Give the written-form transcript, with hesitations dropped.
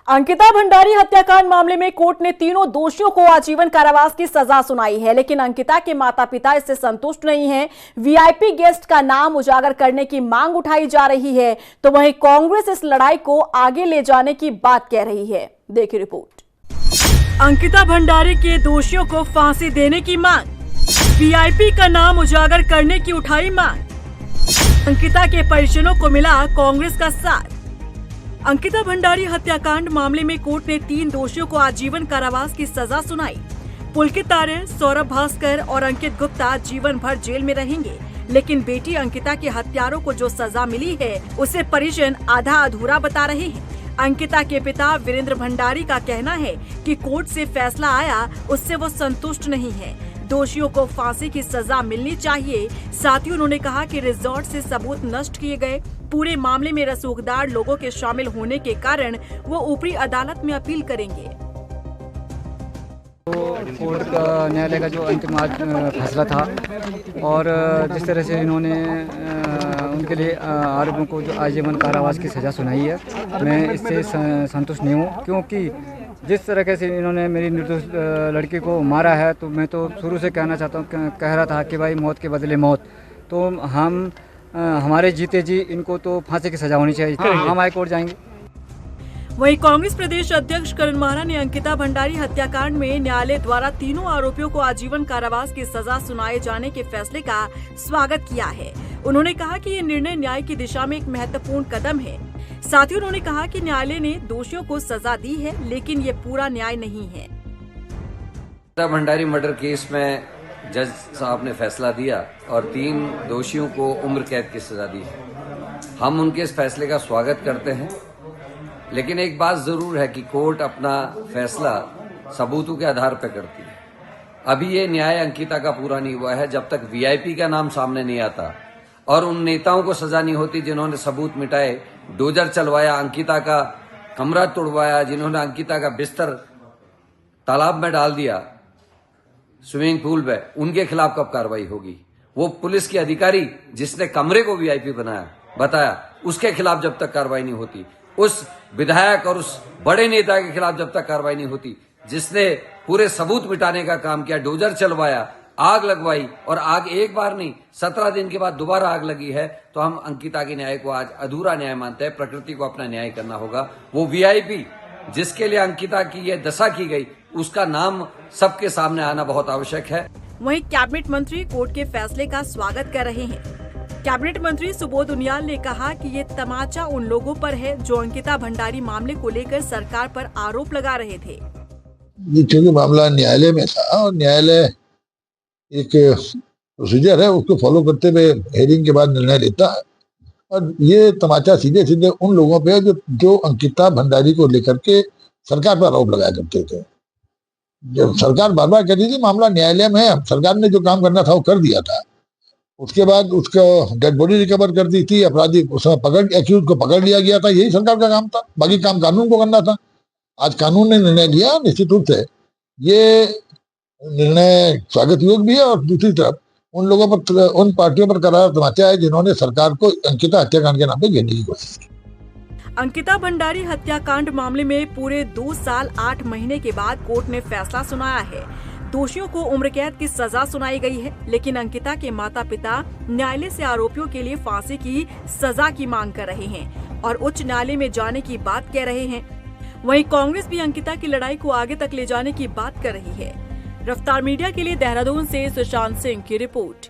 अंकिता भंडारी हत्याकांड मामले में कोर्ट ने तीनों दोषियों को आजीवन कारावास की सजा सुनाई है, लेकिन अंकिता के माता पिता इससे संतुष्ट नहीं हैं। वीआईपी गेस्ट का नाम उजागर करने की मांग उठाई जा रही है, तो वहीं कांग्रेस इस लड़ाई को आगे ले जाने की बात कह रही है। देखिए रिपोर्ट। अंकिता भंडारी के दोषियों को फांसी देने की मांग, वीआईपी का नाम उजागर करने की उठाई मांग। अंकिता के परिजनों को मिला कांग्रेस का साथ। अंकिता भंडारी हत्याकांड मामले में कोर्ट ने 3 दोषियों को आजीवन कारावास की सजा सुनाई। पुलकित आर्य, सौरभ भास्कर और अंकित गुप्ता जीवन भर जेल में रहेंगे, लेकिन बेटी अंकिता के हत्यारों को जो सजा मिली है उसे परिजन आधा अधूरा बता रहे हैं। अंकिता के पिता वीरेंद्र भंडारी का कहना है कि कोर्ट से फैसला आया उससे वो संतुष्ट नहीं है, दोषियों को फांसी की सजा मिलनी चाहिए। साथ ही उन्होंने कहा कि रिजॉर्ट से सबूत नष्ट किए गए, पूरे मामले में रसूखदार लोगों के शामिल होने के कारण वो ऊपरी अदालत में अपील करेंगे। कोर्ट का न्यायालय का जो अंतिम फैसला था और जिस तरह से इन्होंने उनके लिए आरोपियों को जो आजीवन कारावास की सज़ा सुनाई है, मैं इससे संतुष्ट नहीं हूँ, क्योंकि जिस तरीके से इन्होंने मेरी निर्दोष लड़की को मारा है, तो मैं तो शुरू से कहना चाहता हूँ, कह रहा था कि भाई मौत के बदले मौत, तो हम हमारे जीते जी इनको तो फांसी की सजा होनी चाहिए। हम हाई कोर्ट जाएंगे। वहीं कांग्रेस प्रदेश अध्यक्ष करण माहरा ने अंकिता भंडारी हत्याकांड में न्यायालय द्वारा तीनों आरोपियों को आजीवन कारावास की सजा सुनाए जाने के फैसले का स्वागत किया है। उन्होंने कहा कि ये निर्णय न्याय की दिशा में एक महत्वपूर्ण कदम है। साथ ही उन्होंने कहा कि न्यायालय ने दोषियों को सजा दी है, लेकिन ये पूरा न्याय नहीं है। अंकिता भंडारी मर्डर केस में जज साहब ने फैसला दिया और 3 दोषियों को उम्र कैद की सजा दी है। हम उनके इस फैसले का स्वागत करते हैं, लेकिन एक बात जरूर है कि कोर्ट अपना फैसला सबूतों के आधार पर करती है। अभी ये न्याय अंकिता का पूरा नहीं हुआ है जब तक वीआईपी का नाम सामने नहीं आता और उन नेताओं को सजा नहीं होती जिन्होंने सबूत मिटाए, डोजर चलवाया, अंकिता का कमरा तोड़वाया, जिन्होंने अंकिता का बिस्तर तालाब में डाल दिया, स्विमिंग पूल में, उनके खिलाफ कब कार्रवाई होगी? वो पुलिस के अधिकारी जिसने कमरे को वीआईपी बताया, उसके खिलाफ जब तक कार्रवाई नहीं होती, उस विधायक और उस बड़े नेता के खिलाफ जब तक कार्रवाई नहीं होती जिसने पूरे सबूत मिटाने का काम किया, डोजर चलवाया, आग लगवाई, और आग एक बार नहीं 17 दिन के बाद दोबारा आग लगी है, तो हम अंकिता के न्याय को आज अधूरा न्याय मानते हैं। प्रकृति को अपना न्याय करना होगा। वो वीआईपी जिसके लिए अंकिता की ये दशा की गई, उसका नाम सबके सामने आना बहुत आवश्यक है। वहीं कैबिनेट मंत्री कोर्ट के फैसले का स्वागत कर रहे हैं। कैबिनेट मंत्री सुबोध उनियाल ने कहा कि ये तमाचा उन लोगों पर है जो अंकिता भंडारी मामले को लेकर सरकार पर आरोप लगा रहे थे। क्योंकि मामला न्यायालय में था और न्यायालय एक प्रोसीजर है, उसको फॉलो करते हुए हेयरिंग के बाद निर्णय लेता है, और ये तमाचा सीधे सीधे उन लोगों पे जो अंकिता भंडारी को लेकर के सरकार पर आरोप लगाया करते थे। जब सरकार बार बार कहती थी मामला न्यायालय में है, सरकार ने जो काम करना था वो कर दिया था। उसके बाद उसको डेड बॉडी रिकवर कर दी थी, अपराधी एक्यूज को पकड़ लिया गया था, यही सरकार का काम था, बाकी काम कानून को करना था। आज कानून ने निर्णय लिया, निश्चित रूप से ये निर्णय स्वागत योग्य भी है, और दूसरी तरफ उन लोगों पर, उन पार्टियों पर करारा तमाचा है जिन्होंने सरकार को अंकिता हत्याकांड के नाम पे घेरने की कोशिश की। अंकिता भंडारी हत्याकांड मामले में पूरे 2 साल 8 महीने के बाद कोर्ट ने फैसला सुनाया है। दोषियों को उम्र कैद की सजा सुनाई गई है, लेकिन अंकिता के माता पिता न्यायालय से आरोपियों के लिए फांसी की सजा की मांग कर रहे हैं और उच्च न्यायालय में जाने की बात कह रहे हैं। वहीं कांग्रेस भी अंकिता की लड़ाई को आगे तक ले जाने की बात कर रही है। रफ्तार मीडिया के लिए देहरादून से सुशांत सिंह की रिपोर्ट।